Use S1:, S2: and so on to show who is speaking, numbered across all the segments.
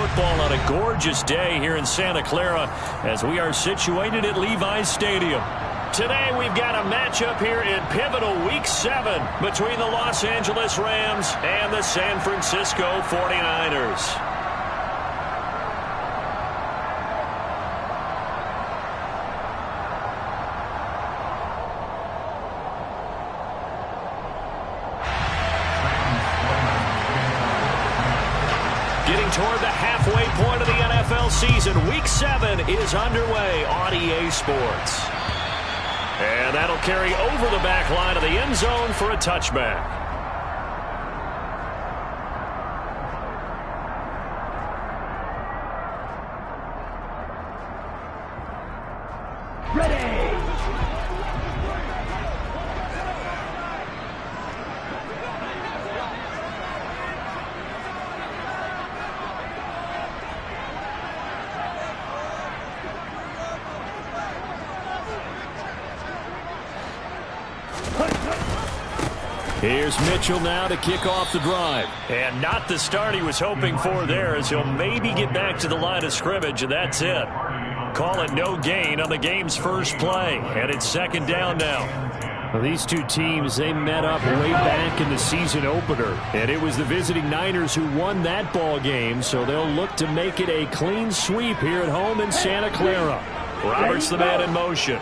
S1: football on a gorgeous day here in Santa Clara as we are situated at Levi's Stadium. Today we've got a matchup here in pivotal Week 7 between the Los Angeles Rams and the San Francisco 49ers. Getting toward the halfway point of the NFL season, Week 7 is underway on EA Sports. And that'll carry over the back line of the end zone for a touchback. Here's Mitchell now to kick off the drive. And not the start he was hoping for there, as he'll maybe get back to the line of scrimmage, and that's it. Call it no gain on the game's first play. And it's second down now. Well, these two teams, they met up way back in the season opener. And it was the visiting Niners who won that ball game, so they'll look to make it a clean sweep here at home in Santa Clara. Roberts the man in motion.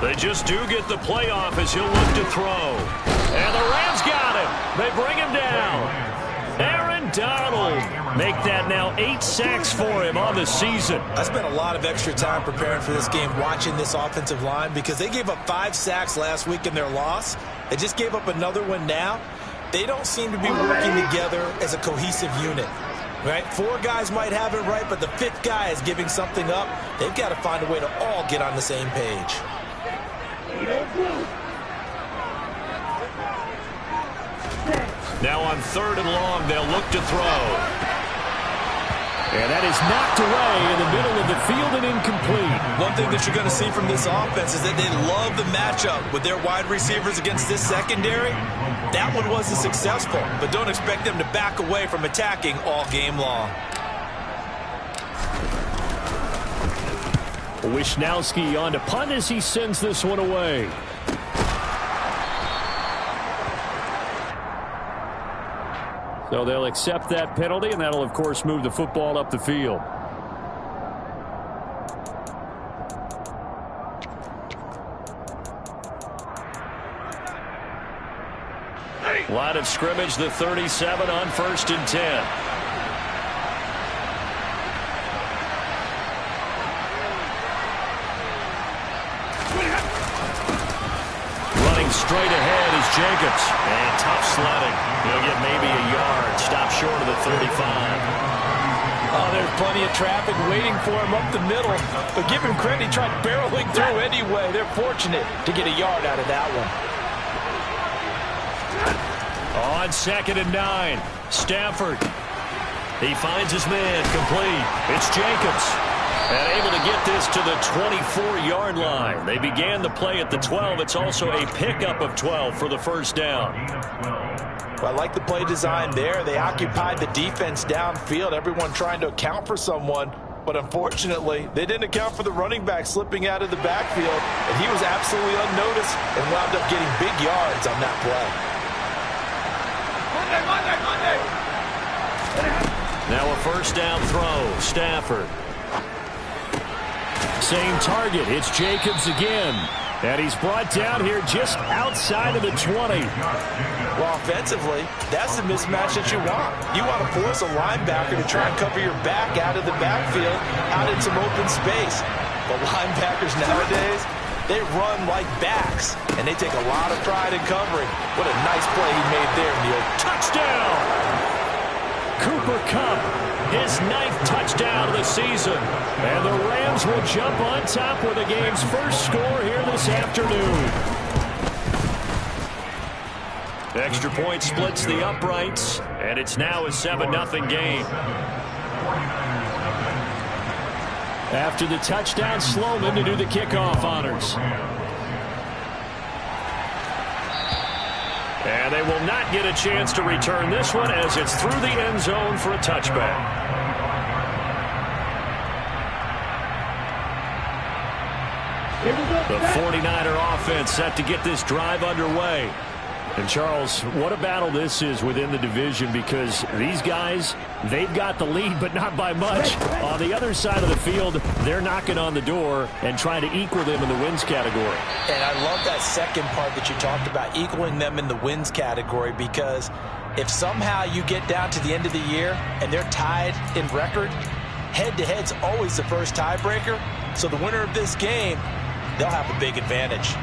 S1: They just do get the playoff as he'll look to throw. And the Rams got him. They bring him down. Aaron Donald make that now 8 sacks for him on the season.
S2: I spent a lot of extra time preparing for this game watching this offensive line because they gave up 5 sacks last week in their loss. They just gave up another one now. They don't seem to be working together as a cohesive unit. Right? 4 guys might have it right, but the 5th guy is giving something up. They've got to find a way to all get on the same page.
S1: Now on 3rd and long, they'll look to throw. And that is knocked away in the middle of the field and incomplete.
S2: One thing that you're going to see from this offense is that they love the matchup with their wide receivers against this secondary. That one wasn't successful, but don't expect them to back away from attacking all game long.
S1: Wishnowski on to punt as he sends this one away. So they'll accept that penalty, and that'll, of course, move the football up the field. Line of scrimmage, the 37 on 1st and 10. Straight ahead is Jacobs. And tough sledding. He'll get maybe a yard. Stop short of the 35.
S3: Oh, there's plenty of traffic waiting for him up the middle. But give him credit, he tried barreling through anyway. They're fortunate to get a yard out of that one.
S1: On 2nd and 9. Stafford. He finds his man complete. It's Jacobs. And able to get this to the 24-yard line. They began the play at the 12. It's also a pickup of 12 for the first down.
S2: Well, I like the play design there. They occupied the defense downfield, everyone trying to account for someone. But unfortunately, they didn't account for the running back slipping out of the backfield. And he was absolutely unnoticed and wound up getting big yards on that
S1: play. Now a first down throw. Stafford. Same target. It's Jacobs again. And he's brought down here just outside of the 20.
S2: Well, offensively, that's the mismatch that you want. You want to force a linebacker to try and cover your back out of the backfield, out in some open space. But linebackers nowadays, they run like backs, and they take a lot of pride in covering. What a nice play he made there, Neil.
S1: Touchdown! Cooper Kupp, his 9th touchdown of the season. And the Rams will jump on top with the game's first score here this afternoon. Extra point splits the uprights, and it's now a 7-0 game. After the touchdown, Sloman to do the kickoff honors. And they will not get a chance to return this one as it's through the end zone for a touchback. The 49er offense set to get this drive underway. And, Charles, what a battle this is within the division, because these guys, they've got the lead, but not by much. On the other side of the field, they're knocking on the door and trying to equal them in the wins category.
S2: And I love that second part that you talked about, equaling them in the wins category, because if somehow you get down to the end of the year and they're tied in record, head-to-head's always the first tiebreaker. So the winner of this game, they'll have a big advantage.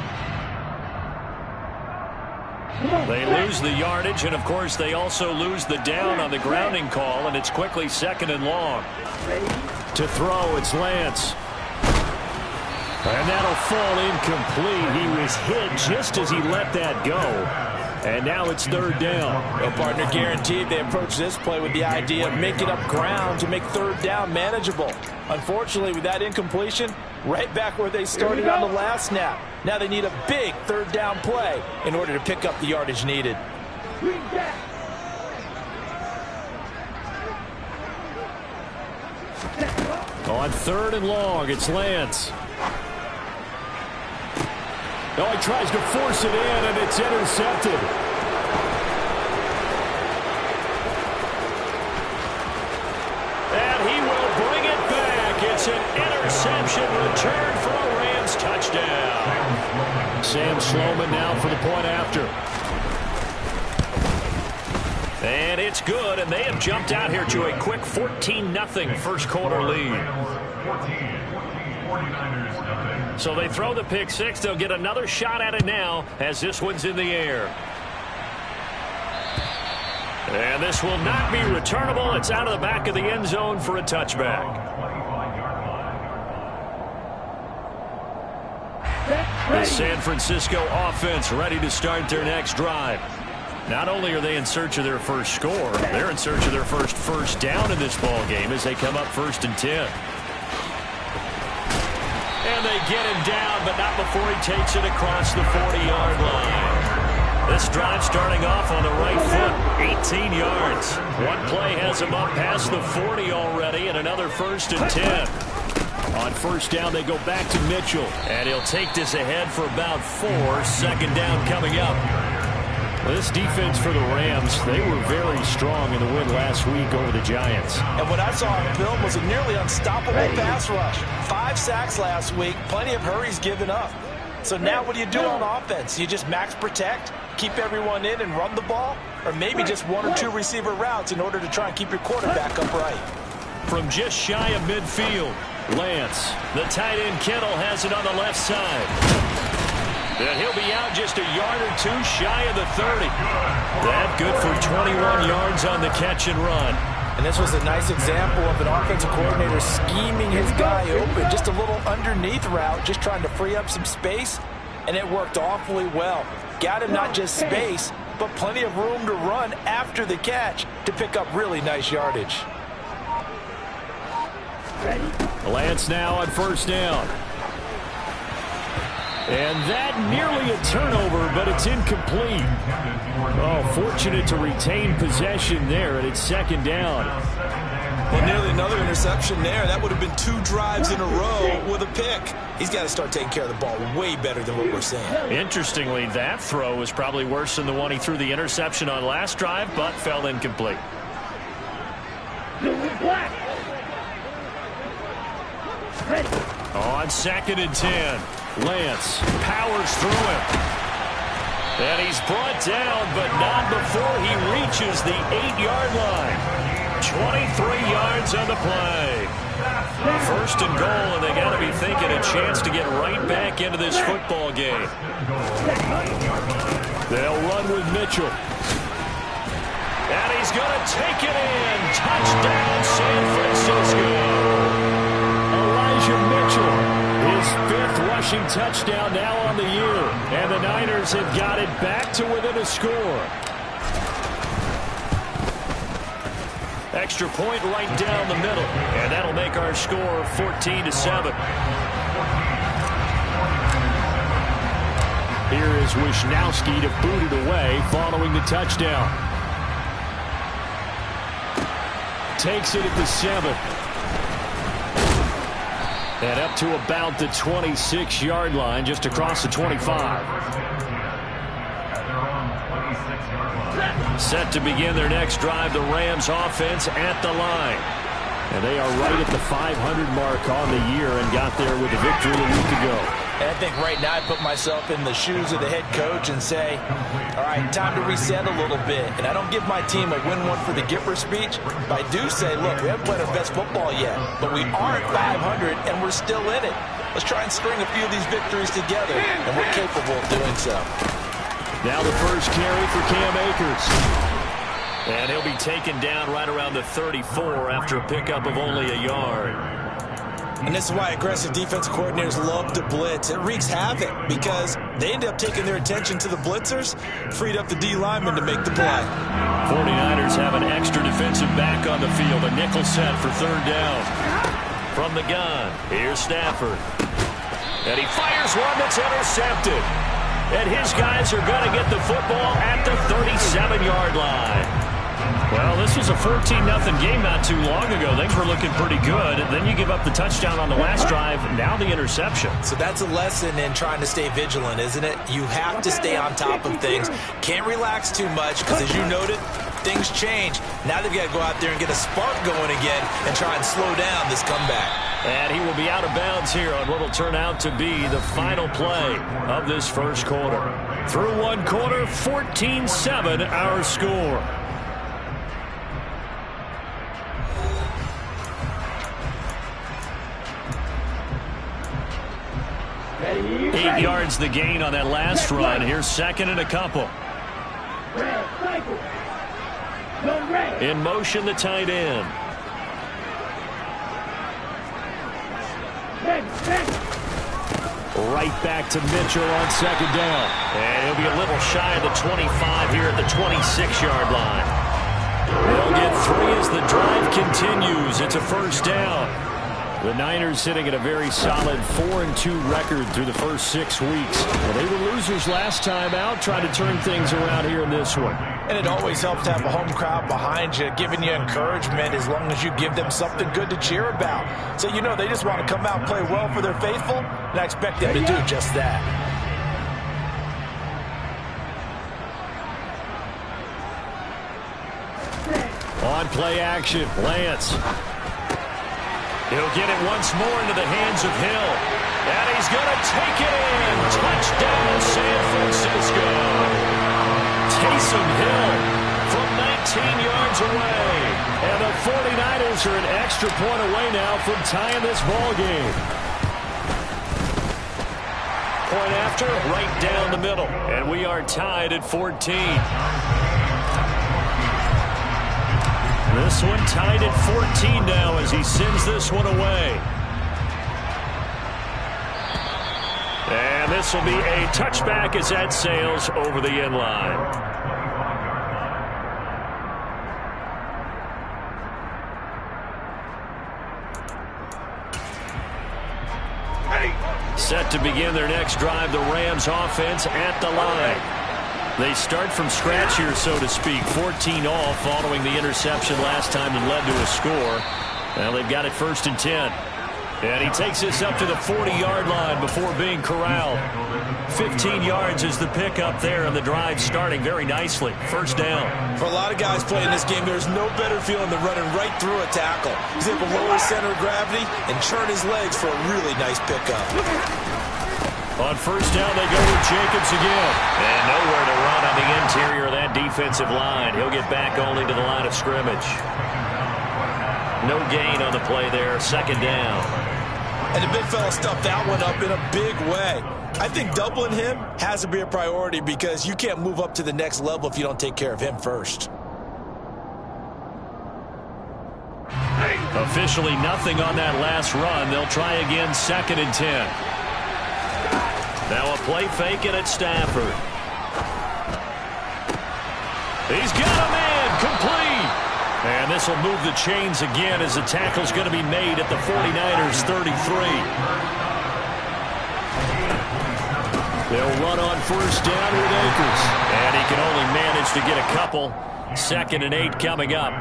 S1: They lose the yardage, and, of course, they also lose the down on the grounding call, and it's quickly 2nd and long. To throw, it's Lance. And that'll fall incomplete. He was hit just as he let that go. And now it's 3rd down.
S3: Well, partner, guaranteed they approach this play with the idea of making up ground to make 3rd down manageable. Unfortunately, with that incompletion, right back where they started on the last snap. Now they need a big 3rd down play in order to pick up the yardage needed.
S1: On 3rd and long, it's Lance. Oh, he tries to force it in, and it's intercepted. And he will bring it back. It's an interception return for a Rams touchdown. Sam Sloman now for the point after. And it's good, and they have jumped out here to a quick 14-0 first quarter lead. So they throw the pick six. They'll get another shot at it now as this one's in the air. And this will not be returnable. It's out of the back of the end zone for a touchback. The San Francisco offense ready to start their next drive. Not only are they in search of their first score, they're in search of their first down in this ball game as they come up 1st and 10. And they get him down, but not before he takes it across the 40-yard line. This drive starting off on the right foot, 18 yards. One play has him up past the 40 already, and another 1st and 10. On 1st down, they go back to Mitchell, and he'll take this ahead for about 4. 2nd down coming up. This defense for the Rams, they were very strong in the win last week over the Giants.
S2: And what I saw on film was a nearly unstoppable pass rush. 5 sacks last week, plenty of hurries given up. So now what do you do on offense? You just max protect, keep everyone in and run the ball, or maybe just 1 or 2 receiver routes in order to try and keep your quarterback upright.
S1: From just shy of midfield, Lance, the tight end Kittle has it on the left side. And he'll be out just a yard or 2 shy of the 30. That good for 21 yards on the catch and run.
S3: And this was a nice example of an offensive coordinator scheming his guy open. Just a little underneath route, just trying to free up some space. And it worked awfully well. Got him not just space, but plenty of room to run after the catch to pick up really nice yardage.
S1: Lance now on 1st down. And that nearly a turnover, but it's incomplete. Oh, fortunate to retain possession there, and it's 2nd down.
S2: Well, nearly another interception there. That would have been 2 drives in a row with a pick. He's got to start taking care of the ball way better than what we're seeing.
S1: Interestingly, that throw was probably worse than the one he threw the interception on last drive, but fell incomplete. On 2nd and 10. Lance powers through him. And he's brought down, but not before he reaches the 8-yard line. 23 yards on the play. 1st and goal, and they got to be thinking a chance to get right back into this football game. They'll run with Mitchell. And he's going to take it in. Touchdown, San Francisco. Elijah Mitchell. His 5th rushing touchdown now on the year. And the Niners have got it back to within a score. Extra point right down the middle. And that'll make our score 14-7. Here is Wisnowski to boot it away following the touchdown. Takes it at the 7. And up to about the 26-yard line, just across the 25. Set to begin their next drive, the Rams offense at the line. And they are right at the 500 mark on the year and got there with a victory a week ago.
S3: And I think right now I put myself in the shoes of the head coach and say, all right, time to reset a little bit. And I don't give my team a win one for the Gipper speech, but I do say, look, we haven't played our best football yet, but we are at 500 and we're still in it. Let's try and string a few of these victories together, and we're capable of doing so.
S1: Now the first carry for Cam Akers. And he'll be taken down right around the 34 after a pickup of only a yard.
S2: And this is why aggressive defensive coordinators love to blitz. It wreaks havoc because they end up taking their attention to the blitzers, freed up the D lineman to make the play.
S1: 49ers have an extra defensive back on the field. A nickel set for third down. From the gun, here's Stafford. And he fires one that's intercepted. And his guys are going to get the football at the 37-yard line. Well, this was a 14-0 game not too long ago. Things were looking pretty good. And then you give up the touchdown on the last drive. Now the interception.
S2: So that's a lesson in trying to stay vigilant, isn't it? You have to stay on top of things. Can't relax too much because, as you noted, things change. Now they've got to go out there and get a spark going again and try and slow down this comeback.
S1: And he will be out of bounds here on what will turn out to be the final play of this first quarter. Through one quarter, 14-7 our score. 8 yards the gain on that last run. Here's second and a couple. In motion, the tight end. Right back to Mitchell on second down. And he'll be a little shy of the 25 here at the 26-yard line. They'll get 3 as the drive continues. It's a first down. The Niners sitting at a very solid 4-2 record through the first 6 weeks. Well, they were losers last time out, trying to turn things around here in this one.
S3: And it always helps to have a home crowd behind you, giving you encouragement as long as you give them something good to cheer about. So, you know, they just want to come out and play well for their faithful, and I expect them to do just that.
S1: On play action, Lance. He'll get it once more into the hands of Hill. And he's going to take it in. Touchdown, San Francisco. Taysom Hill from 19 yards away. And the 49ers are an extra point away now from tying this ball game. Point after, right down the middle. And we are tied at 14. This one tied at 14 now as he sends this one away. And this will be a touchback as that sails over the end line. Set to begin their next drive, the Rams offense at the line. They start from scratch here, so to speak. 14 all following the interception last time that led to a score. Well, they've got it 1st and 10. And he takes this up to the 40-yard line before being corralled. 15 yards is the pickup there, and the drive starting very nicely. First down.
S2: For a lot of guys playing this game, there's no better feeling than running right through a tackle. He's able to lower his center of gravity and churn his legs for a really nice pickup.
S1: On first down, they go with Jacobs again. And nowhere to run on the interior of that defensive line. He'll get back only to the line of scrimmage. No gain on the play there. Second down.
S2: And the big fella stuffed that one up in a big way. I think doubling him has to be a priority because you can't move up to the next level if you don't take care of him first.
S1: Officially nothing on that last run. They'll try again, 2nd and 10. Now a play fake, and it's Stafford. He's got a man, complete. And this will move the chains again as the tackle's going to be made at the 49ers' 33. They'll run on first down with Akers. And he can only manage to get a couple. 2nd and 8 coming up.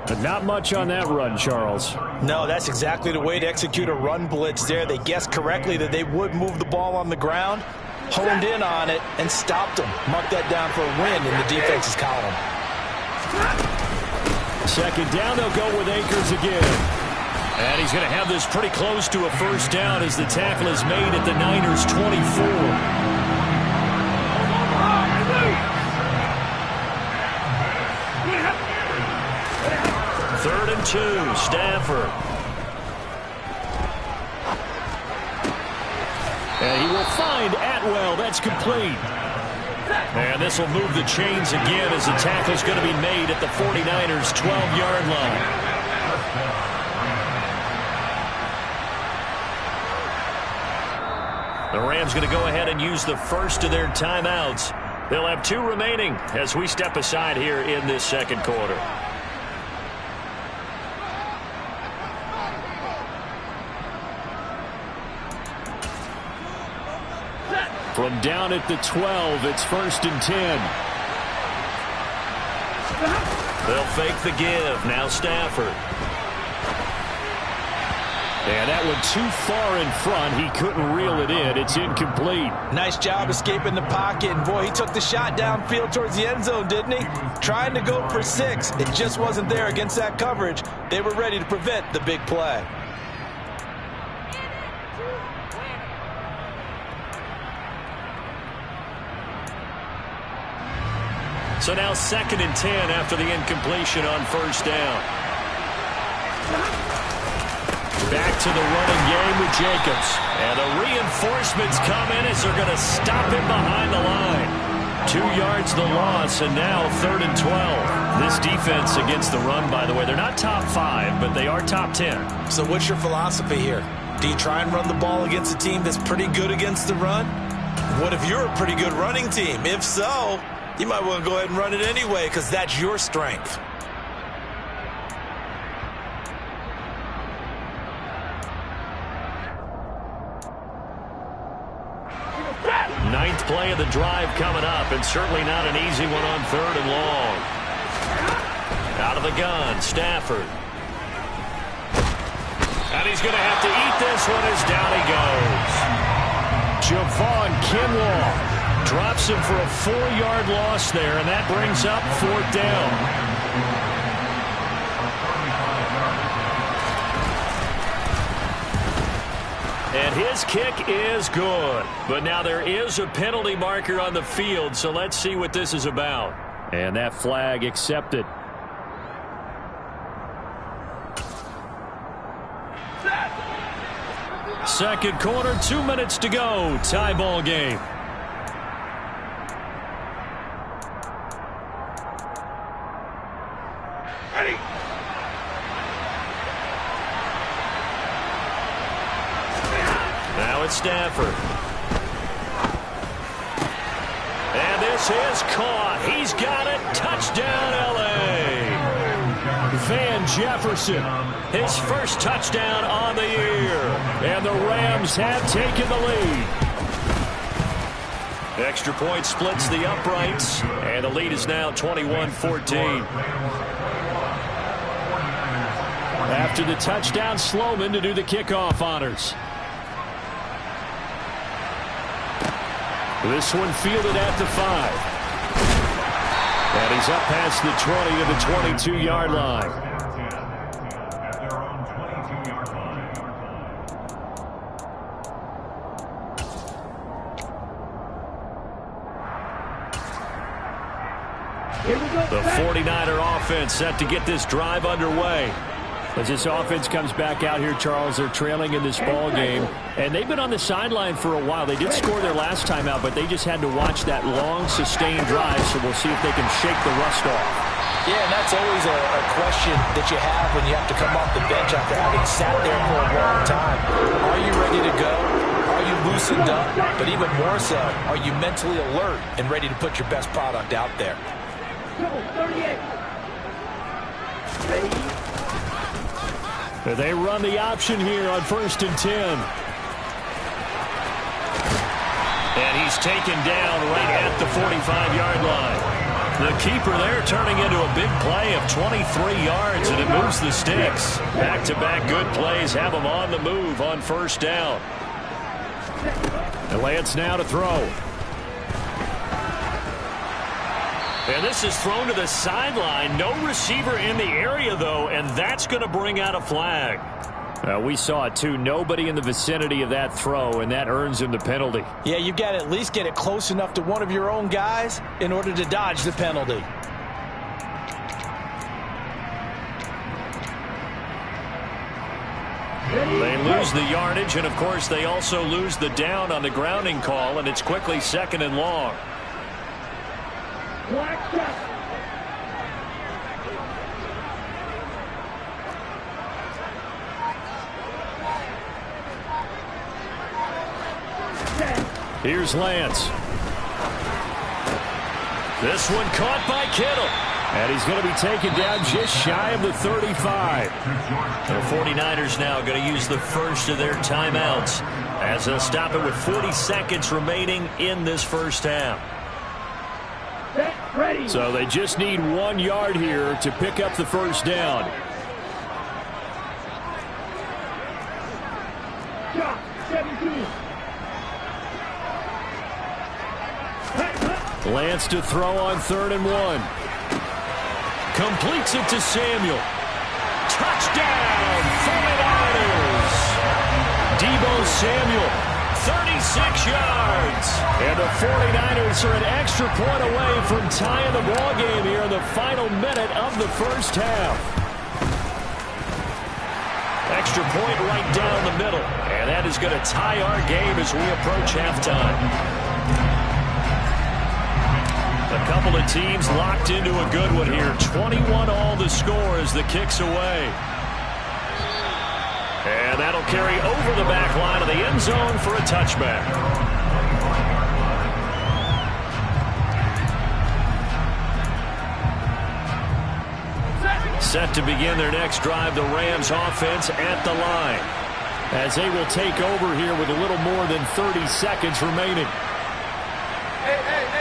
S4: But not much on that run, Charles.
S3: No, that's exactly the way to execute a run blitz there. They guessed correctly that they would move the ball on the ground, honed in on it, and stopped them. Mark that down for a win in the defense's column.
S1: 2nd down, they'll go with Akers again. And he's going to have this pretty close to a first down as the tackle is made at the Niners' 24. 3rd and 2, Stafford. And he will find Atwell. That's complete. And this will move the chains again as the tackle is going to be made at the 49ers' 12-yard line. The Rams going to go ahead and use the first of their timeouts. They'll have 2 remaining as we step aside here in this 2nd quarter. From down at the 12, it's 1st and 10. They'll fake the give. Now Stafford. And that one too far in front. He couldn't reel it in. It's incomplete.
S3: Nice job escaping the pocket. And boy, he took the shot downfield towards the end zone, didn't he? Trying to go for 6. It just wasn't there against that coverage. They were ready to prevent the big play.
S1: So now 2nd and 10 after the incompletion on first down. Back to the running game with Jacobs. And the reinforcements come in as they're going to stop him behind the line. 2 yards the loss, and now 3rd and 12. This defense against the run, by the way, they're not top 5, but they are top 10.
S2: So what's your philosophy here? Do you try and run the ball against a team that's pretty good against the run? What if you're a pretty good running team? If so, you might want to go ahead and run it anyway because that's your strength.
S1: 9th play of the drive coming up, and certainly not an easy one on 3rd and long. Out of the gun, Stafford. And he's going to have to eat this one as down he goes. Javon Kinlaw drops him for a 4-yard loss there, and that brings up 4th down. And his kick is good. But now there is a penalty marker on the field, so let's see what this is about. And that flag accepted. Second quarter, 2 minutes to go. Tie ball game.
S5: Ready.
S1: Now it's Stafford. And this is caught. He's got it. Touchdown, L.A. Van Jefferson, his first touchdown on the year. And the Rams have taken the lead. Extra point splits the uprights. And the lead is now 21-14. After the touchdown, Sloman to do the kickoff honors. This one fielded at the 5. And he's up past the 20 to the 22-yard line. The 49er offense set to get this drive underway. As this offense comes back out here, Charles, they're trailing in this ball game. And they've been on the sideline for a while. They did score their last time out, but they just had to watch that long, sustained drive. So we'll see if they can shake the rust off.
S3: Yeah, and that's always a question that you have when you have to come off the bench after having sat there for a long time. Are you ready to go? Are you loosened up? But even more so, are you mentally alert and ready to put your best product out there?
S5: 38.
S1: They run the option here on 1st and 10. And he's taken down right at the 45-yard line. The keeper there turning into a big play of 23 yards, and it moves the sticks. Back-to-back good plays have him on the move on first down.
S4: And Lance now to throw.
S1: And this is thrown to the sideline. No receiver in the area, though, and that's going to bring out a flag.
S4: We saw it, too. Nobody in the vicinity of that throw, and that earns him the penalty.
S3: Yeah, you've got to at least get it close enough to one of your own guys in order to dodge the penalty.
S1: They lose the yardage, and, of course, they also lose the down on the grounding call, and it's quickly 2nd and long.
S4: Here's Lance.
S1: This one caught by Kittle.
S4: And he's going to be taken down just shy of the 35.
S1: The 49ers now going to use the first of their timeouts as they'll stop it with 40 seconds remaining in this first half.
S4: So they just need 1 yard here to pick up the first down. Lance to throw on 3rd and 1.
S1: Completes it to Samuel. Touchdown, 49ers. Deebo Samuel, 36 yards.
S4: And the 49ers are an extra point away from tying the ball game here in the final minute of the first half.
S1: Extra point right down the middle. And that is going to tie our game as we approach halftime. A couple of teams locked into a good one here. 21 all the score as the kick's away. And that'll carry over the back line of the end zone for a touchback. Set to begin their next drive, the Rams offense at the line,
S4: as they will take over here with a little more than 30 seconds remaining.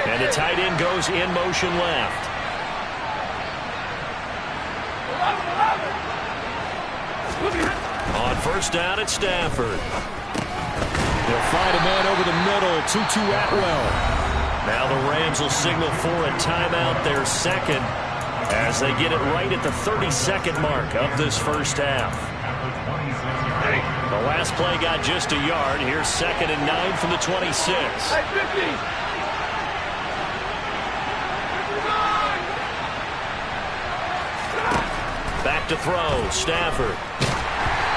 S1: And the tight end goes in motion left. On first down, it's Stafford.
S4: They'll find a man over the middle, Tutu Atwell.
S1: Now the Rams will signal for a timeout, their second, as they get it right at the 30-second mark of this first half. The last play got just a yard. Here's 2nd and 9 from the 26. Back to throw, Stafford.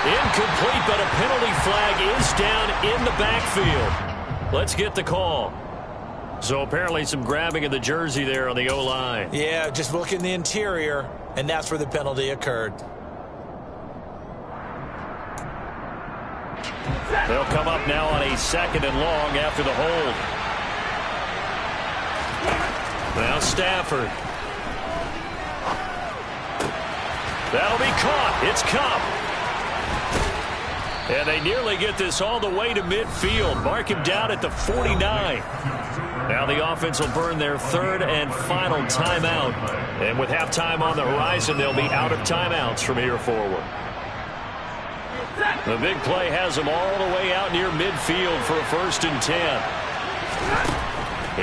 S1: Incomplete, but a penalty flag is down in the backfield. Let's get the call. So apparently some grabbing of the jersey there on the O-line.
S2: Yeah, just look in the interior, and that's where the penalty occurred.
S1: They'll come up now on a 2nd and long after the hold. Now Stafford. That'll be caught. It's Kupp. And they nearly get this all the way to midfield. Mark him down at the 49. Now the offense will burn their 3rd and final timeout. And with halftime on the horizon, they'll be out of timeouts from here forward. The big play has them all the way out near midfield for a 1st and 10.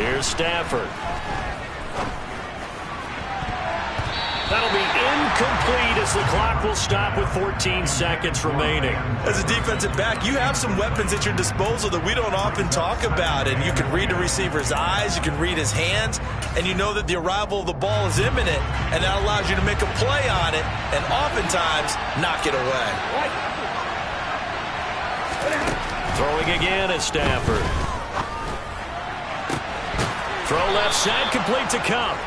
S1: Here's Stafford. That'll be incomplete as the clock will stop with 14 seconds remaining.
S2: As a defensive back, you have some weapons at your disposal that we don't often talk about. And you can read the receiver's eyes, you can read his hands, and you know that the arrival of the ball is imminent, and that allows you to make a play on it and oftentimes knock it away.
S1: Throwing again at Stafford. Throw left side, complete to Kupp.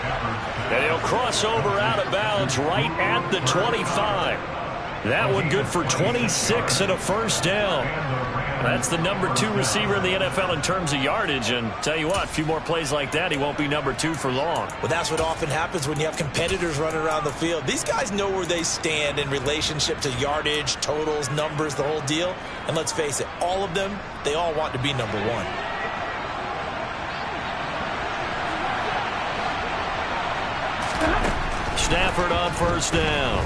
S1: And he'll cross over out of bounds right at the 25. That one good for 26 and a 1st down. That's the number 2 receiver in the NFL in terms of yardage. And tell you what, a few more plays like that, he won't be number 2 for long.
S2: Well, that's what often happens when you have competitors running around the field. These guys know where they stand in relationship to yardage, totals, numbers, the whole deal. And let's face it, all of them, they all want to be number 1.
S1: Stafford on first down.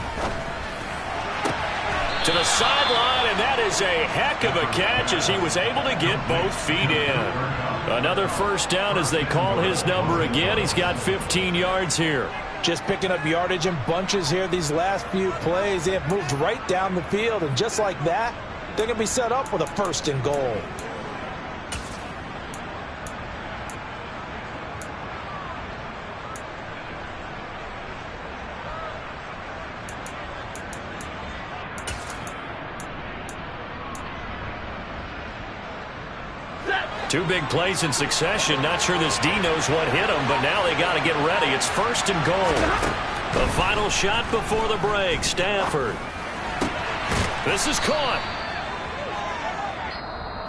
S1: To the sideline, and that is a heck of a catch as he was able to get both feet in. Another first down as they call his number again. He's got 15 yards here.
S3: Just picking up yardage in bunches here these last few plays. They have moved right down the field, and just like that, they're going to be set up with a first and goal.
S1: Two big plays in succession. Not sure this D knows what hit him, but now they got to get ready. It's first and goal. The final shot before the break. Stafford. This is caught.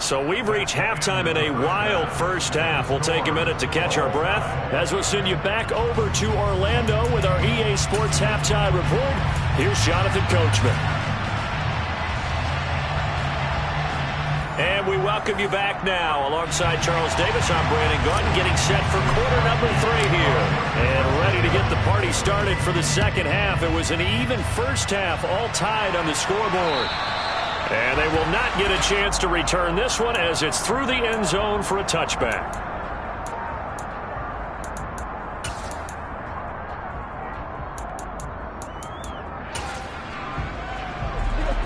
S1: So we've reached halftime in a wild first half. We'll take a minute to catch our breath as we'll send you back over to Orlando with our EA Sports Halftime Report. Here's Jonathan Coachman. And we welcome you back now. Alongside Charles Davis, I'm Brandon Gaudin, getting set for quarter number 3 here. And ready to get the party started for the second half. It was an even first half, all tied on the scoreboard. And they will not get a chance to return this one as it's through the end zone for a touchback.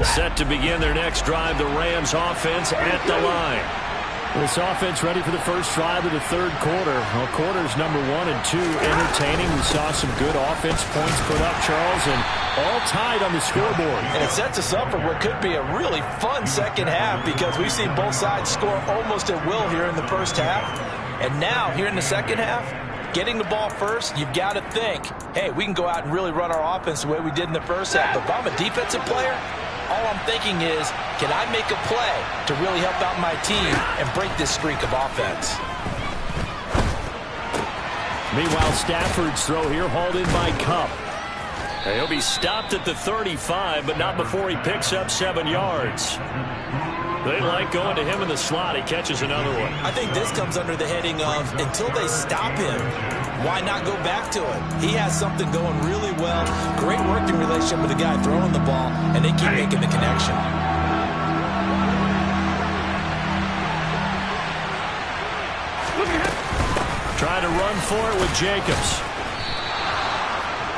S1: Set to begin their next drive, the Rams offense at the line.
S4: This offense ready for the first drive of the third quarter. Well, quarters number 1 and 2 entertaining. We saw some good offense points put up, Charles, and all tied on the scoreboard.
S3: And it sets us up for what could be a really fun second half because we've seen both sides score almost at will here in the first half. And now, here in the second half, getting the ball first, you've got to think, hey, we can go out and really run our offense the way we did in the first half. But if I'm a defensive player, all I'm thinking is, can I make a play to really help out my team and break this streak of offense?
S4: Meanwhile, Stafford's throw here hauled in by Kupp.
S1: He'll be stopped at the 35, but not before he picks up 7 yards. They like going to him in the slot. He catches another one.
S2: I think this comes under the heading of until they stop him, why not go back to it? He has something going really well. Great working relationship with the guy throwing the ball, and they keep making the connection.
S1: Trying to run for it with Jacobs.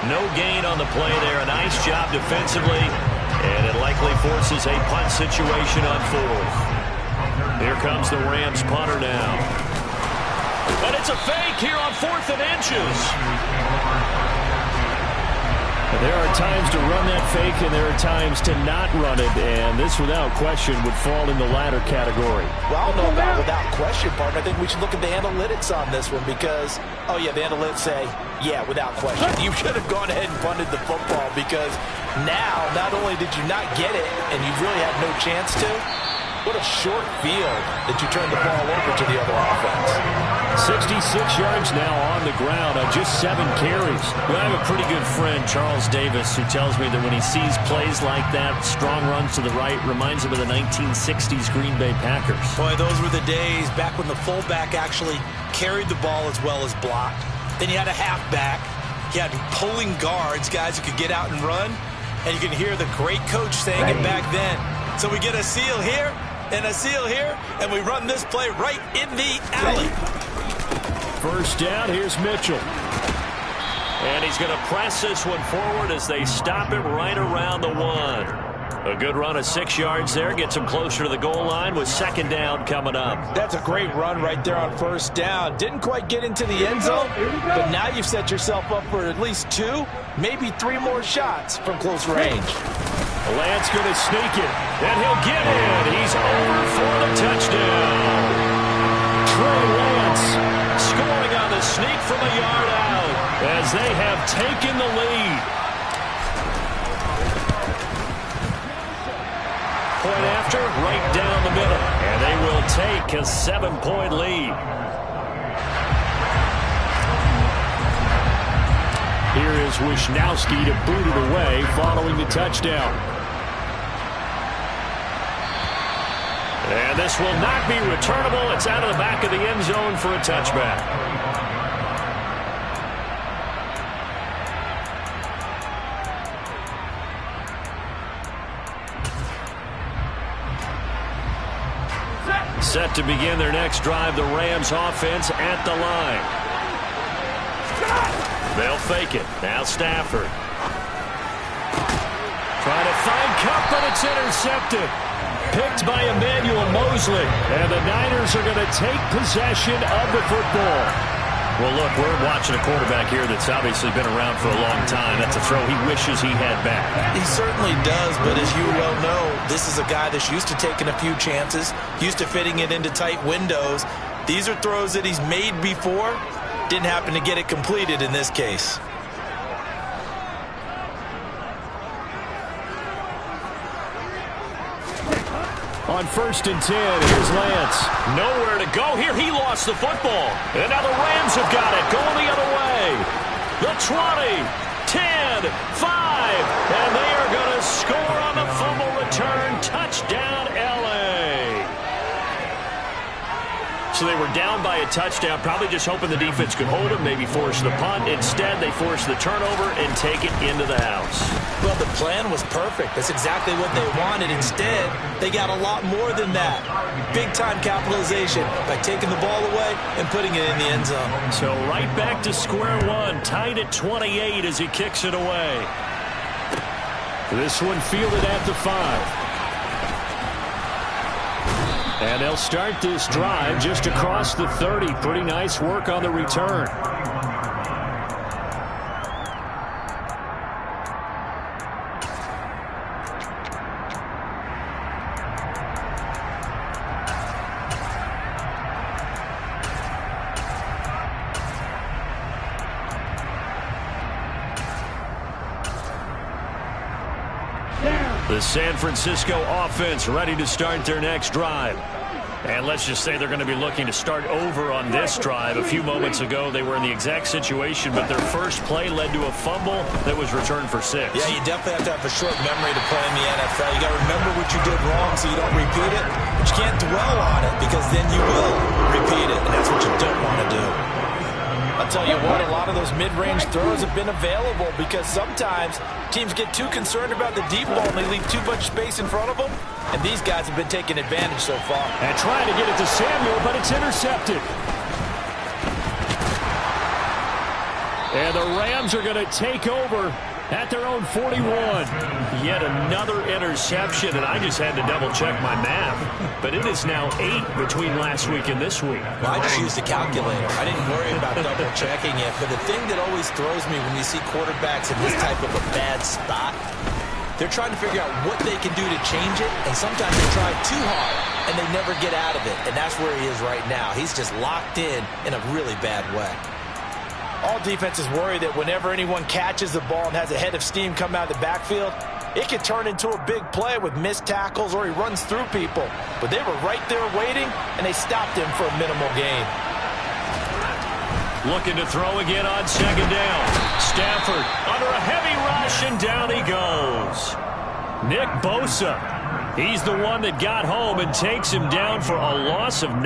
S1: No gain on the play there. A nice job defensively. And it likely forces a punt situation on 4th. Here comes the Rams punter now. And it's a fake here on 4th and inches.
S4: There are times to run that fake, and there are times to not run it, and this, without question, would fall in the latter category.
S3: Well, I don't know about without question, partner. I think we should look at the analytics on this one because, oh, yeah, the analytics say, yeah, without question. You should have gone ahead and punted the football because now, not only did you not get it, and you really had no chance to, what a short field that you turned the ball over to the other offense.
S4: 66 yards now on the ground on just 7 carries.
S1: Well, I have a pretty good friend, Charles Davis, who tells me that when he sees plays like that, strong runs to the right, reminds him of the 1960s Green Bay Packers.
S2: Boy, those were the days back when the fullback actually carried the ball as well as blocked. Then you had a halfback. You had pulling guards, guys who could get out and run. And you can hear the great coach saying it back then. So we get a seal here and a seal here, and we run this play right in the alley.
S4: First down, here's Mitchell.
S1: And he's going to press this one forward as they stop it right around the 1. A good run of 6 yards there. Gets him closer to the goal line with second down coming up.
S3: That's a great run right there on first down. Didn't quite get into the end zone, but now you've set yourself up for at least 2, maybe 3 more shots from close range.
S1: Lance going to sneak it, and he'll get in. He's over for the touchdown. Trey Lance scoring on the sneak from a yard out as they have taken the lead. Point after, right down the middle, and they will take a 7-point lead.
S4: Here is Wisnowski to boot it away following the touchdown.
S1: And this will not be returnable. It's out of the back of the end zone for a touchback. Set to begin their next drive, the Rams offense at the line. They'll fake it. Now Stafford. Trying to find Kupp, but it's intercepted. Picked by Emmanuel Mosley. And the Niners are going to take possession of the football. Well, look, we're watching a quarterback here that's obviously been around for a long time. That's a throw he wishes he had back.
S2: He certainly does, but as you well know, this is a guy that's used to taking a few chances, used to fitting it into tight windows. These are throws that he's made before. Didn't happen to get it completed in this case.
S4: On 1st and 10, here's Lance.
S1: Nowhere to go here. He lost the football. And now the Rams have got it. Going the other way. The 20, 10, 5. And they are going to score on the fumble return. Touchdown, L.A. So they were down by a touchdown, probably just hoping the defense could hold them, maybe force the punt. Instead, they forced the turnover and take it into the house.
S2: Well, the plan was perfect. That's exactly what they wanted. Instead, they got a lot more than that. Big-time capitalization by taking the ball away and putting it in the end zone.
S1: So right back to square one, tied at 28 as he kicks it away.
S4: This one fielded at the 5. And they'll start this drive just across the 30. Pretty nice work on the return.
S1: The San Francisco offense ready to start their next drive. And let's just say they're going to be looking to start over on this drive. A few moments ago, they were in the exact situation, but their first play led to a fumble that was returned for 6.
S2: Yeah, you definitely have to have a short memory to play in the NFL. You got to remember what you did wrong so you don't repeat it. But you can't dwell on it because then you will repeat it, and that's what you don't want to do.
S3: I'll tell you what, a lot of those mid-range throws have been available because sometimes teams get too concerned about the deep ball and they leave too much space in front of them. And these guys have been taking advantage so far.
S4: And trying to get it to Samuel, but it's intercepted. And the Rams are going to take over at their own 41.
S1: Yet another interception, and I just had to double-check my math. But it is now 8 between last week and this week.
S2: Well, I just used a calculator. I didn't worry about double-checking it. But the thing that always throws me when you see quarterbacks in this type of a bad spot, they're trying to figure out what they can do to change it, and sometimes they try too hard, and they never get out of it. And that's where he is right now. He's just locked in a really bad way.
S3: All defenses worry that whenever anyone catches the ball and has a head of steam come out of the backfield, it can turn into a big play with missed tackles or he runs through people. But they were right there waiting, and they stopped him for a minimal gain.
S1: Looking to throw again on 2nd down. Stafford under a heavy rush, and down he goes. Nick Bosa. He's the one that got home and takes him down for a loss of 9.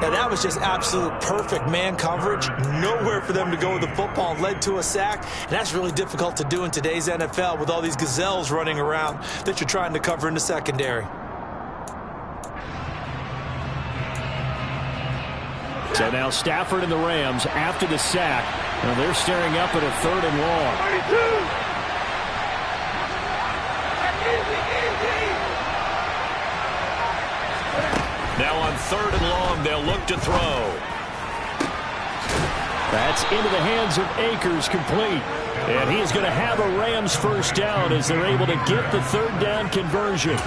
S2: Now, that was just absolute perfect man coverage. Nowhere for them to go with the football, led to a sack. And that's really difficult to do in today's NFL with all these gazelles running around that you're trying to cover in the secondary.
S4: So now Stafford and the Rams after the sack. Now they're staring up at a 3rd and long.
S5: 32.
S1: Now on 3rd and long, they'll look to throw.
S4: That's into the hands of Akers, complete. And he is going to have a Rams first down as they're able to get the 3rd down conversion.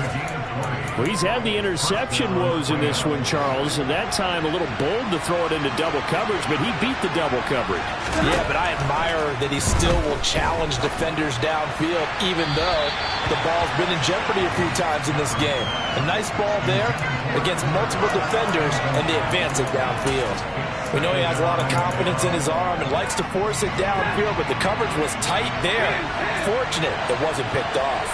S4: Well, he's had the interception woes in this one, Charles, and that time a little bold to throw it into double coverage, but he beat the double coverage.
S3: Yeah, but I admire that he still will challenge defenders downfield, even though the ball's been in jeopardy a few times in this game. A nice ball there against multiple defenders, and they advance it downfield. We know he has a lot of confidence in his arm and likes to force it downfield, but the coverage was tight there. Fortunate it wasn't picked off.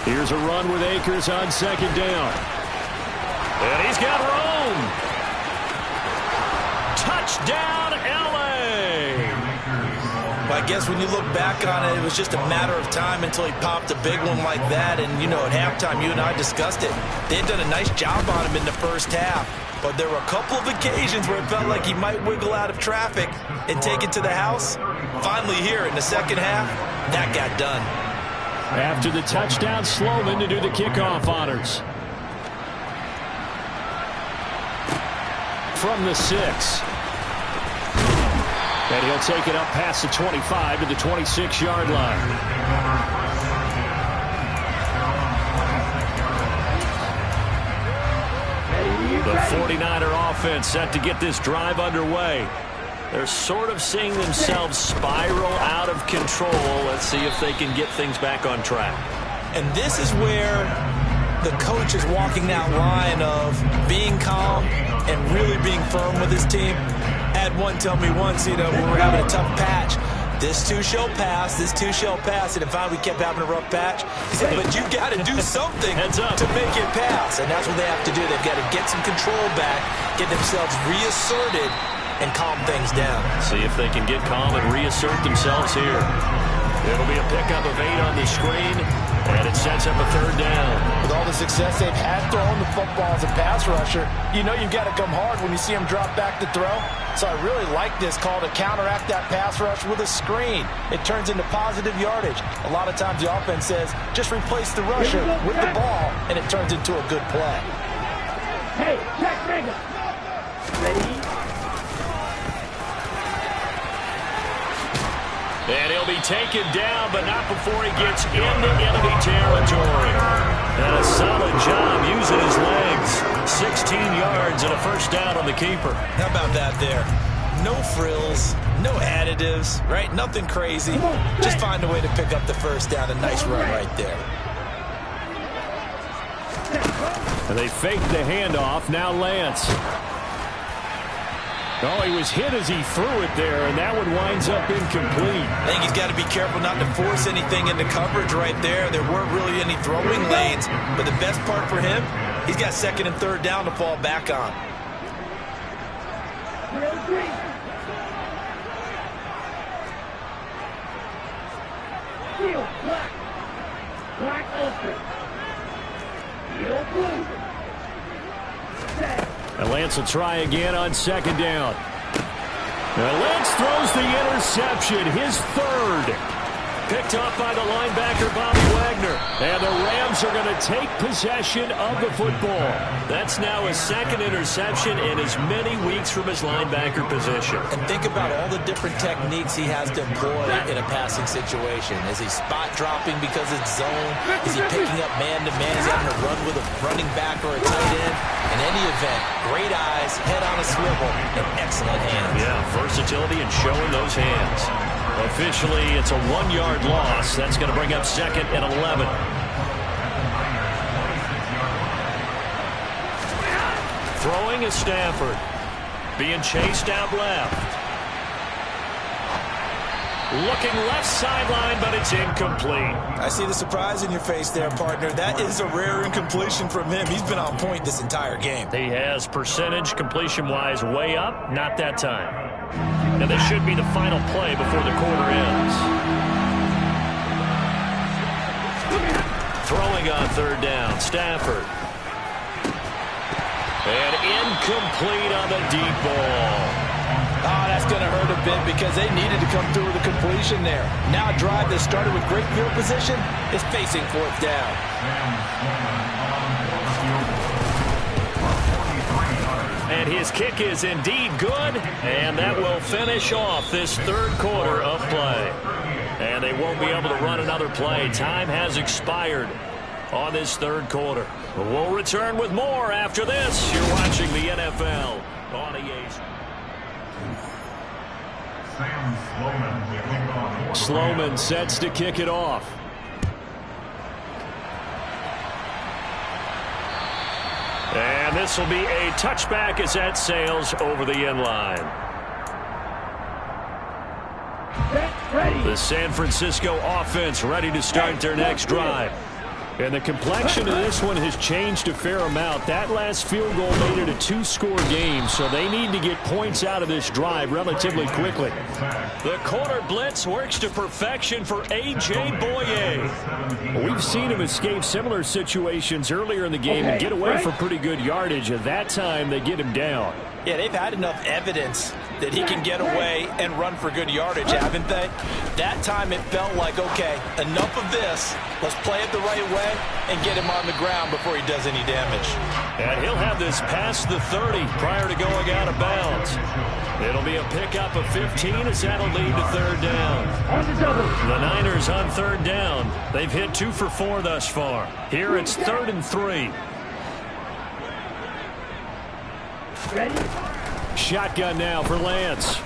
S4: Here's a run with Akers on 2nd down.
S1: And he's got room. Touchdown, L.A.
S2: Well, I guess when you look back on it, it was just a matter of time until he popped a big one like that. And, you know, at halftime, you and I discussed it. They had done a nice job on him in the first half. But there were a couple of occasions where it felt like he might wiggle out of traffic and take it to the house. Finally here in the second half, that got done.
S4: After the touchdown, Sloman to do the kickoff honors. From the 6. And he'll take it up past the 25 to the 26-yard line. The 49er offense set to get this drive underway. They're sort of seeing themselves spiral out of control. Let's see if they can get things back on track.
S2: And this is where the coach is walking that line of being calm and really being firm with his team. I had one tell me once, you know, when we were having a tough patch, this too shall pass, this too shall pass. And finally we kept having a rough patch. He said, but you got to do something to make it pass. And that's what they have to do. They've got to get some control back, get themselves reasserted, and calm things down.
S1: See if they can get calm and reassert themselves here. It'll be a pickup of 8 on the screen, and it sets up a third down.
S3: With all the success they've had throwing the football as a pass rusher, you know you've got to come hard when you see them drop back to throw. So I really like this call to counteract that pass rush with a screen. It turns into positive yardage. A lot of times the offense says, just replace the rusher with the ball, and it turns into a good play.
S5: Hey, check finger. Ready?
S1: And he'll be taken down, but not before he gets into enemy territory. And a solid job using his legs. 16 yards and a first down on the keeper.
S2: How about that there? No frills, no additives, right? Nothing crazy. Just find a way to pick up the first down. A nice run right there.
S4: And they fake the handoff. Now Lance. Oh, he was hit as he threw it there, and that one winds up incomplete.
S2: I think he's got to be careful not to force anything into coverage right there. There weren't really any throwing lanes, but the best part for him, he's got second and third down to fall back on.
S5: Field black. Black open. Field blue. Set.
S4: And Lance will try again on second down. And Lance throws the interception, his third. Picked off by the linebacker, Bobby Wagner. And the Rams are going to take possession of the football.
S1: That's now his second interception in as many weeks from his linebacker position.
S2: And think about all the different techniques he has to employ in a passing situation. Is he spot dropping because it's zone? Is he picking up man-to-man? Is he having to run with a running back or a tight end? In any event, great eyes, head on a swivel, and excellent hands.
S1: Yeah, versatility and showing those hands. Officially, it's a 1-yard loss. That's going to bring up second and 11. Throwing is Stafford. Being chased out left. Looking left sideline, but it's incomplete.
S2: I see the surprise in your face there, partner. That is a rare incompletion from him. He's been on point this entire game.
S1: He has percentage completion-wise way up, not that time. And this should be the final play before the quarter ends. Throwing on third down, Stafford. And incomplete on the deep ball.
S3: Oh, that's going to hurt a bit because they needed to come through with a completion there. Now a drive that started with great field position is facing fourth down.
S1: And his kick is indeed good, and that will finish off this third quarter of play. And they won't be able to run another play. Time has expired on this third quarter. We'll return with more after this. You're watching the NFL on EA.
S4: Sloman sets to kick it off.
S1: And this will be a touchback as that sails over the end line. The San Francisco offense ready to start their next drive.
S4: And the complexion of this one has changed a fair amount. That last field goal made it a 2-score game, so they need to get points out of this drive relatively quickly.
S1: The corner blitz works to perfection for A.J. Bouye.
S4: We've seen him escape similar situations earlier in the game and get away for pretty good yardage. At that time, they get him down.
S3: Yeah, they've had enough evidence that he can get away and run for good yardage, haven't they? That time it felt like, okay, enough of this. Let's play it the right way and get him on the ground before he does any damage.
S1: And he'll have this past the 30 prior to going out of bounds. It'll be a pickup of 15 as that'll lead to third down. The Niners on third down. They've hit 2 for 4 thus far. Here it's 3rd and 3.
S5: Ready?
S4: Shotgun now for Lance.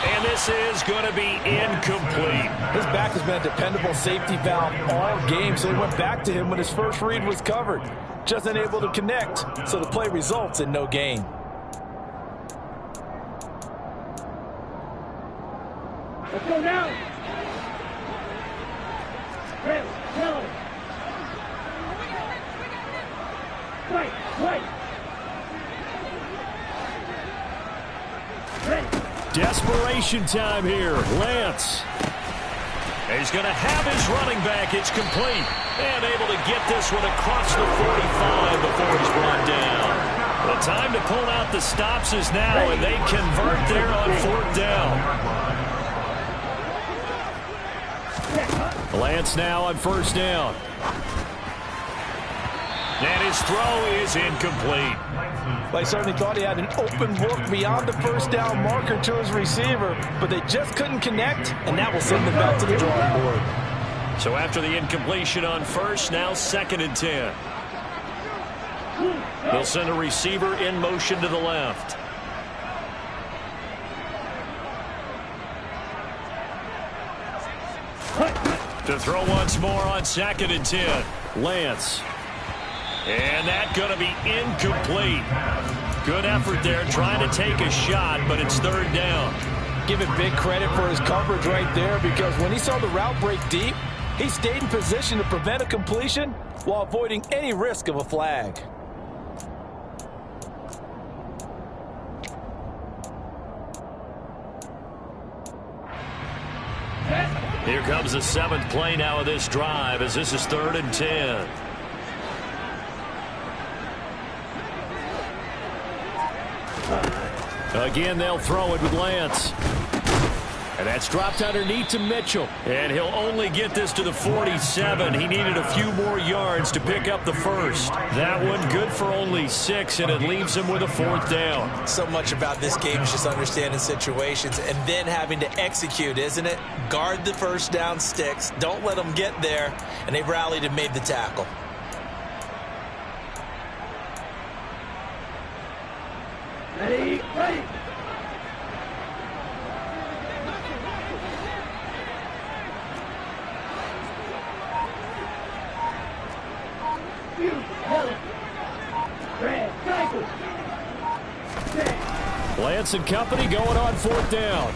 S1: And this is going to be incomplete.
S3: His back has been a dependable safety valve all game, so they went back to him when his first read was covered. Just unable to connect, so the play results in no gain.
S5: Let's go now. Ready? No. Right. Ready.
S4: Desperation time here. Lance.
S1: He's going to have his running back. It's complete. And able to get this one across the 45 before he's brought down. The time to pull out the stops is now, and they convert there on 4th down.
S4: Lance now on 1st down.
S1: And his throw is incomplete.
S3: They certainly thought he had an open look beyond the 1st down marker to his receiver, but they just couldn't connect, and that will send them back to the drawing board.
S1: So after the incompletion on 1st, now 2nd and 10. They'll send a receiver in motion to the left. To throw once more on 2nd and 10.
S4: Lance.
S1: And that's going to be incomplete. Good effort there trying to take a shot, but it's 3rd down.
S3: Give him big credit for his coverage right there, because when he saw the route break deep, he stayed in position to prevent a completion while avoiding any risk of a flag.
S1: Here comes the 7th play now of this drive, as this is 3rd and 10.
S4: Again, they'll throw it with Lance. And that's dropped underneath to Mitchell.
S1: And he'll only get this to the 47. He needed a few more yards to pick up the 1st. That one good for only 6, and it leaves him with a 4th down.
S2: So much about this game is just understanding situations and then having to execute, isn't it? Guard the 1st down sticks. Don't let them get there. And they rallied and made the tackle.
S5: Ready?
S4: Lance and company going on 4th down.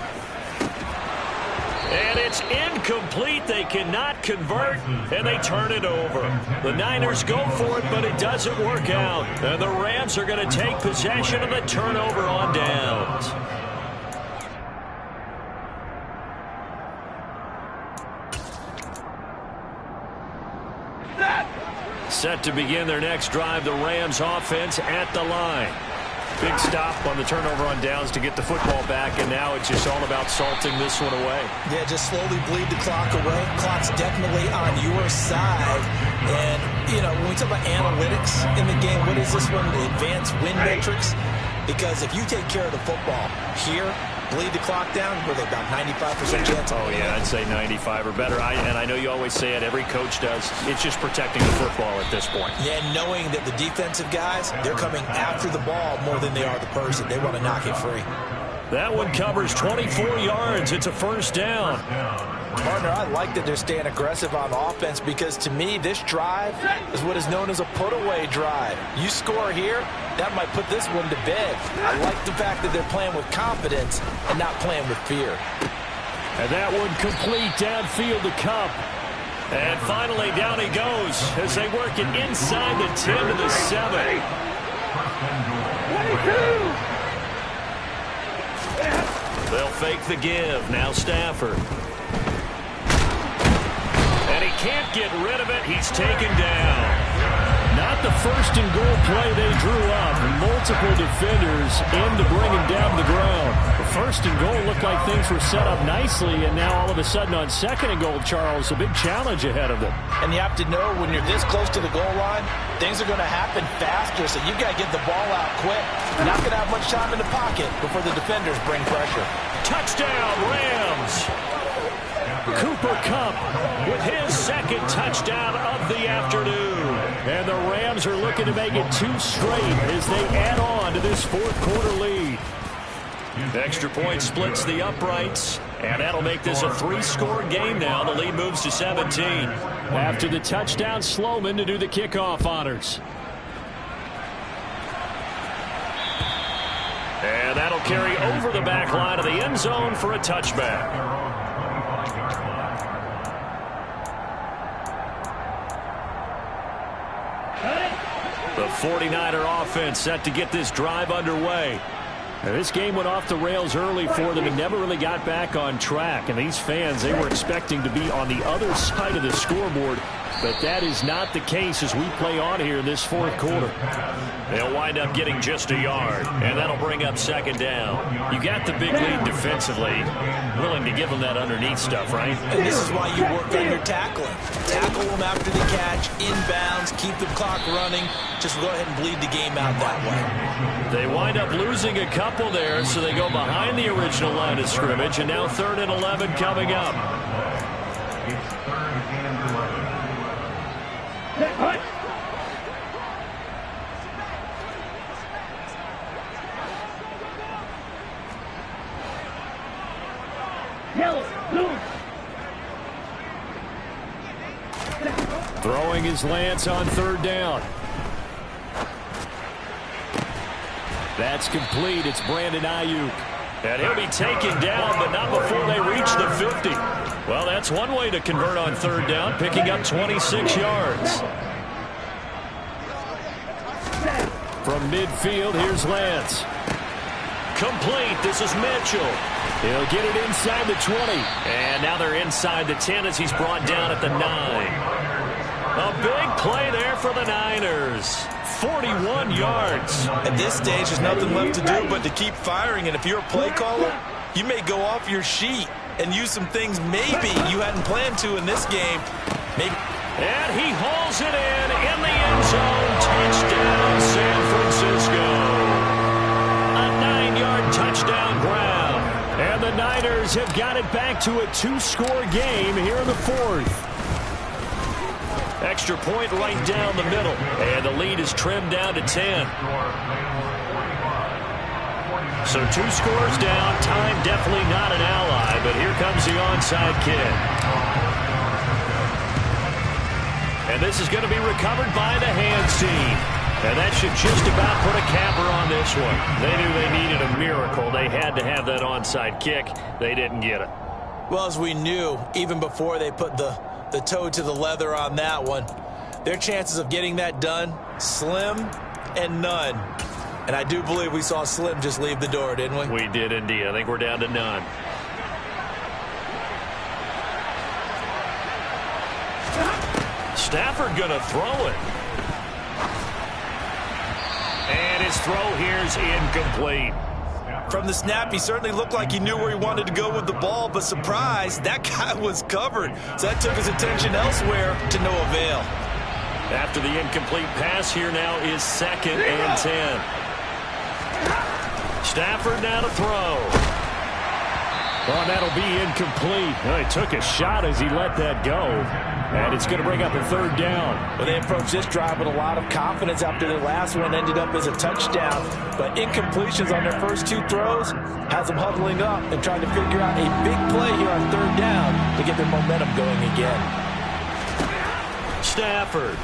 S1: And it's incomplete. They cannot convert, and they turn it over. The Niners go for it, but it doesn't work out. And the Rams are going to take possession of the turnover on downs. Set to begin their next drive, the Rams offense at the line. Big stop on the turnover on downs to get the football back, and now it's just all about salting this one away.
S2: Yeah, just slowly bleed the clock away. Clock's definitely on your side. And, you know, when we talk about analytics in the game, what is this one? The advanced win metrics? Because if you take care of the football here, bleed the clock down, were they about 95% chance?
S1: Oh, yeah, I'd say 95 or better. And I know you always say it, every coach does. It's just protecting the football at this point.
S2: Yeah, knowing that the defensive guys, they're coming after the ball more than they are the person. They want to knock it free.
S1: That one covers 24 yards. It's a 1st down.
S3: Partner, I like that they're staying aggressive on offense, because to me, this drive is what is known as a put-away drive. You score here, that might put this one to bed. I like the fact that they're playing with confidence and not playing with fear.
S4: And that one complete downfield to Kupp.
S1: And finally, down he goes as they work it inside the 10 to the 7.
S5: 22!
S1: They'll fake the give. Now Stafford. And he can't get rid of it. He's taken down.
S4: Not the first and goal play they drew up. Multiple defenders in to bring him down to the ground. The first and goal looked like things were set up nicely, and now all of a sudden on second and goal, Charles, a big challenge ahead of them.
S3: And you have to know when you're this close to the goal line, things are going to happen faster, so you got to get the ball out quick. You're not going to have much time in the pocket before the defenders bring pressure.
S1: Touchdown, Rams. Cooper Kupp with his second touchdown of the afternoon.
S4: And the Rams are looking to make it 2 straight as they add on to this fourth-quarter lead.
S1: Extra point splits the uprights, and that'll make this a 3-score game now. The lead moves to 17.
S4: After the touchdown, Sloman to do the kickoff honors.
S1: And that'll carry over the back line of the end zone for a touchback. The 49er offense set to get this drive underway.
S4: Now, this game went off the rails early for them and never really got back on track. And these fans, they were expecting to be on the other side of the scoreboard. But that is not the case as we play on here in this fourth quarter.
S1: They'll wind up getting just a yard, and that'll bring up second down. You got the big lead defensively, willing to give them that underneath stuff, right?
S2: And this is why you work on your tackling. Tackle them after the catch, inbounds, keep the clock running. Just go ahead and bleed the game out that way.
S1: They wind up losing a couple there, so they go behind the original line of scrimmage, and now 3rd and 11 coming up.
S5: Yellow, blue.
S4: Throwing his Lance on 3rd down. That's complete. It's Brandon Ayuk.
S1: And he'll be taken down, but not before they reach the 50. Well, that's one way to convert on 3rd down, picking up 26 yards.
S4: From midfield, here's Lance.
S1: Complete. This is Mitchell.
S4: He'll get it inside the 20.
S1: And now they're inside the 10 as he's brought down at the 9. A big play there for the Niners. 41 yards.
S2: At this stage, there's nothing left to do but to keep firing. And if you're a play caller, you may go off your sheet and use some things maybe you hadn't planned to in this game. Maybe.
S1: And he hauls it in the end zone. Touchdown, San Francisco. A 9-yard touchdown grab.
S4: And the Niners have got it back to a 2-score game here in the 4th.
S1: Extra point right down the middle. And the lead is trimmed down to 10. So 2 scores down. Time definitely not an ally, but here comes the onside kick. And this is going to be recovered by the hands team. And that should just about put a capper on this one. They knew they needed a miracle. They had to have that onside kick. They didn't get it.
S2: Well, as we knew, even before they put the toe to the leather on that one, their chances of getting that done, slim and none. And I do believe we saw Slim just leave the door, didn't we?
S1: We did indeed. I think we're down to none. Stafford gonna throw it. And his throw here's incomplete.
S2: From the snap, he certainly looked like he knew where he wanted to go with the ball, but surprise, that guy was covered. So that took his attention elsewhere to no avail.
S1: After the incomplete pass, here now is 2nd and 10. Stafford now to throw.
S4: Oh, that'll be incomplete. Well, he took a shot as he let that go. And it's going to bring up a 3rd down.
S3: Well, they approached this drive with a lot of confidence after their last one ended up as a touchdown. But incompletions on their first 2 throws has them huddling up and trying to figure out a big play here on 3rd down to get their momentum going again.
S1: Stafford.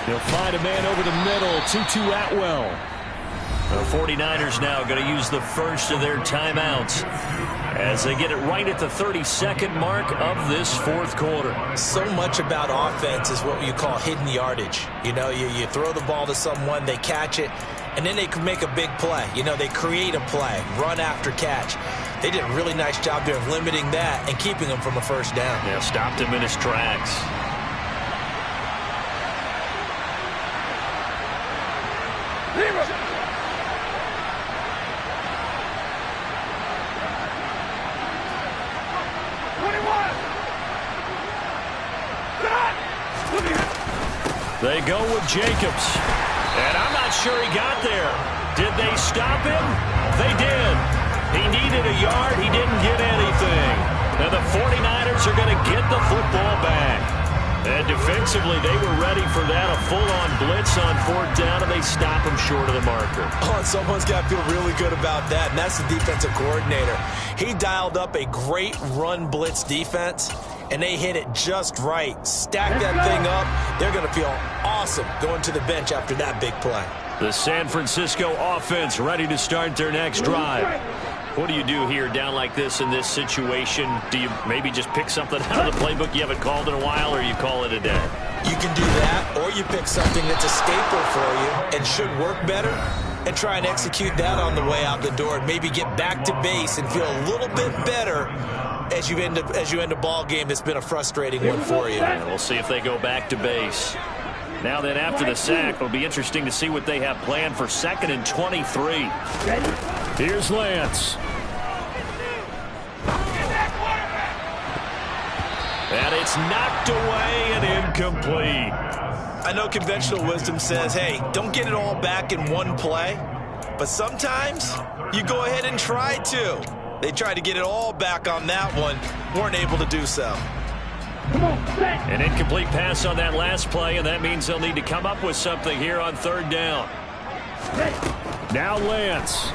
S4: He'll find a man over the middle. Tutu Atwell.
S1: The 49ers now going to use the first of their timeouts as they get it right at the 32nd mark of this fourth quarter.
S2: So much about offense is what you call hidden yardage. You know, you throw the ball to someone, they catch it, and then they can make a big play. You know, they create a play, run after catch. They did a really nice job there of limiting that and keeping him from a first down.
S1: Yeah, stopped him in his tracks. They go with Jacobs. And I'm not sure he got there. Did they stop him? They did. He needed a yard. He didn't get anything. And the 49ers are going to get the football back. And defensively, they were ready for that. A full-on blitz on fourth down, and they stop him short of the marker.
S2: Oh, someone's got to feel really good about that, and that's the defensive coordinator. He dialed up a great run blitz defense, and they hit it just right. Stack that thing up. They're going to feel awesome going to the bench after that big play.
S1: The San Francisco offense ready to start their next drive. What do you do here down like this in this situation? Do you maybe just pick something out of the playbook you haven't called in a while, or you call it a day?
S2: You can do that, or you pick something that's a staple for you and should work better and try and execute that on the way out the door and maybe get back to base and feel a little bit better as you end a ball game that's been a frustrating one for you.
S1: And we'll see if they go back to base. Now then, after the sack, it'll be interesting to see what they have planned for 2nd and 23.
S4: Here's Lance.
S1: And it's knocked away and incomplete.
S2: I know conventional wisdom says, hey, don't get it all back in one play. But sometimes you go ahead and try to. They tried to get it all back on that one. Weren't able to do so.
S1: An incomplete pass on that last play, and that means they'll need to come up with something here on third down.
S4: Now Lance.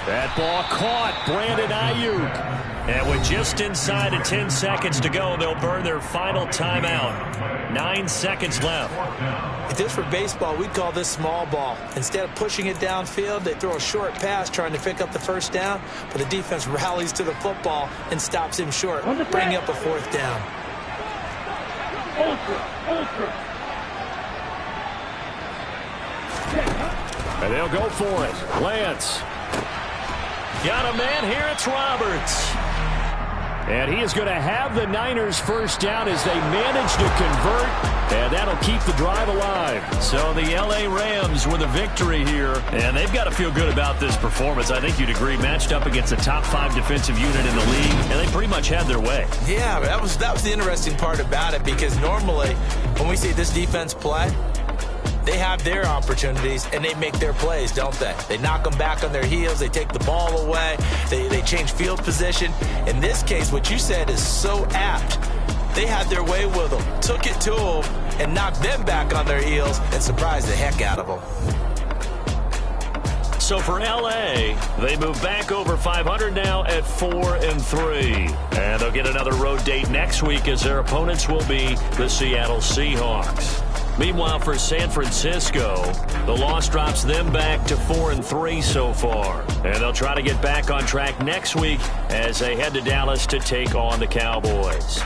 S4: That ball caught. Brandon Ayuk.
S1: And with just inside of 10 seconds to go, they'll burn their final timeout. 9 seconds left.
S2: If this were baseball, we'd call this small ball. Instead of pushing it downfield, they throw a short pass trying to pick up the first down, but the defense rallies to the football and stops him short, bringing up a fourth down.
S4: And they'll go for it. Lance.
S1: Got a man here. It's Roberts.
S4: And he is going to have the Niners first down as they manage to convert, and that'll keep the drive alive.
S1: So the L.A. Rams with a victory here, and they've got to feel good about this performance. I think you'd agree, matched up against a top 5 defensive unit in the league, and they pretty much had their way.
S2: Yeah, that was the interesting part about it, because normally when we see this defense play, they have their opportunities, and they make their plays, don't they? They knock them back on their heels. They take the ball away. They change field position. In this case, what you said is so apt. They had their way with them, took it to them, and knocked them back on their heels and surprised the heck out of them.
S1: So for L.A., they move back over 500 now at 4-3. And they'll get another road date next week as their opponents will be the Seattle Seahawks. Meanwhile, for San Francisco, the loss drops them back to 4-3 so far. And they'll try to get back on track next week as they head to Dallas to take on the Cowboys.